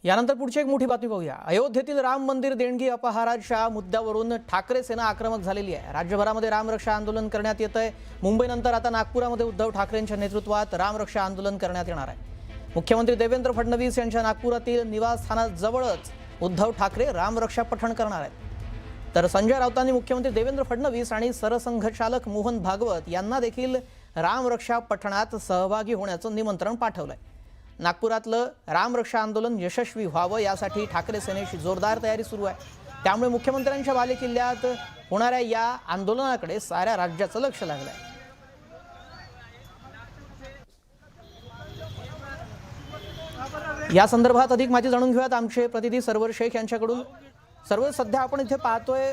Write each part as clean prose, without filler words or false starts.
यानंतर पुढची एक मोठी बातमी पाहूया। अयोध्येतील राम मंदिर देणगी अपहाराच्या मुद्द्यावरून ठाकरे सेना आक्रमक झालेली आहे। राज्यभरामध्ये रामरक्षा आंदोलन करण्यात येतंय। मुंबईनंतर आता नागपुरामध्ये उद्धव ठाकरेंच्या नेतृत्वात रामरक्षा आंदोलन करण्यात येणार आहे। मुख्यमंत्री देवेंद्र फडणवीस यांच्या नागपुरातील निवासस्थानाजवळच उद्धव ठाकरे रामरक्षा पठण करणार आहेत। तर संजय राऊतांनी मुख्यमंत्री देवेंद्र फडणवीस आणि सरसंघचालक मोहन भागवत यांना देखील रामरक्षा पठणात सहभागी होण्याचं निमंत्रण पाठवलंय। नागपुरातलं रामरक्षा आंदोलन यशस्वी व्हावं यासाठी ठाकरे सेनेची जोरदार तयारी सुरू आहे। त्यामुळे मुख्यमंत्र्यांच्या बालेकिल्ल्यात होणाऱ्या या आंदोलनाकडे साऱ्या राज्याचं लक्ष लागलंय। या संदर्भात अधिक माहिती जाणून घेऊयात आमचे प्रतिनिधी सरवर शेख यांच्याकडून। सर्व सध्या आपण इथे पाहतोय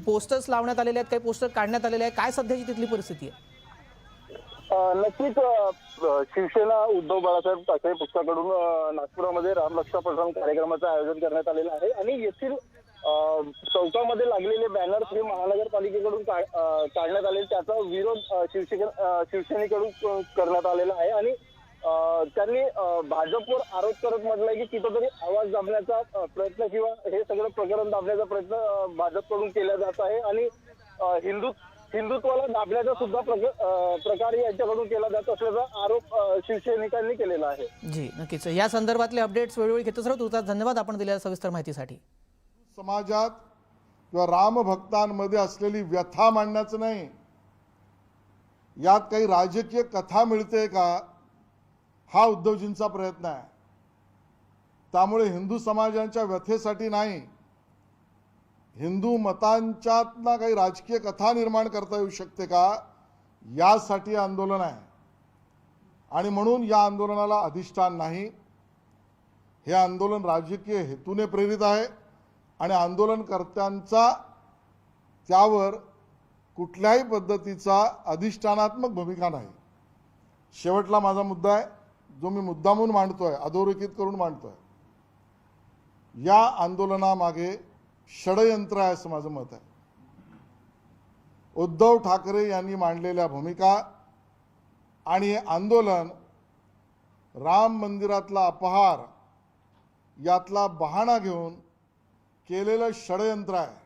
पोस्टर्स लावण्यात आलेले आहेत, काही पोस्टर काढण्यात आलेले आहेत, काय सध्याची तिथली परिस्थिती आहे? नक्कीच शिवसेना उद्धव बाळासाहेब ठाकरे पक्षाकडून नागपुरामध्ये रामरक्षा पठण कार्यक्रमाचं आयोजन करण्यात आलेलं आहे आणि येथील चौकामध्ये लागलेले बॅनर्स हे महानगरपालिकेकडून काढण्यात आले, त्याचा विरोध शिवसेनेकडून करण्यात आलेला आहे आणि त्यांनी भाजपवर आरोप करत म्हटलंय की कुठेतरी आवाज दाबण्याचा प्रयत्न किंवा हे सगळं प्रकरण दाबण्याचा प्रयत्न भाजपकडून केला जात आहे आणि हिंदुत्वाला दाबण्याचा सुद्धा प्रकार यांच्याकडून केला जात असल्याचा आरोप शिवसैनिकांनी केलेला आहे। जी नक्कीच, या संदर्भातले अपडेट्स वेळोवेळी घेतच राहू। धन्यवाद आपण दिलेल्या सविस्तर माहितीसाठी। समाजात किंवा राम भक्तांमध्ये असलेली व्यथा मांडण्याचं नाही, यात काही राजकीय कथा मिळते का हा उद्धवजींचा प्रयत्न आहे। त्यामुळे हिंदू समाजाच्या व्यथेसाठी नाही, हिंदू मतांच्यातला काही राजकीय कथा निर्माण करता येऊ शकते का यासाठी आंदोलन आहे आणि म्हणून या आंदोलनाला अधिष्ठान नाही। हे आंदोलन राजकीय हेतूने प्रेरित आहे आणि आंदोलनकर्त्यांचा त्यावर कुठल्याही पद्धतीचा अधिष्ठानात्मक भूमिका नाही। शेवटला माझा मुद्दा आहे जो मी मुद्दामून मांडतोय, अधोरेखित करून मांडतोय, या आंदोलनामागे षडयंत्र आहे असं माझं मत आहे। उद्धव ठाकरे यांनी मांडलेल्या भूमिका आणि आंदोलन राम मंदिरातला अपहार यातला बहाणा घेऊन केलेलं षडयंत्र आहे।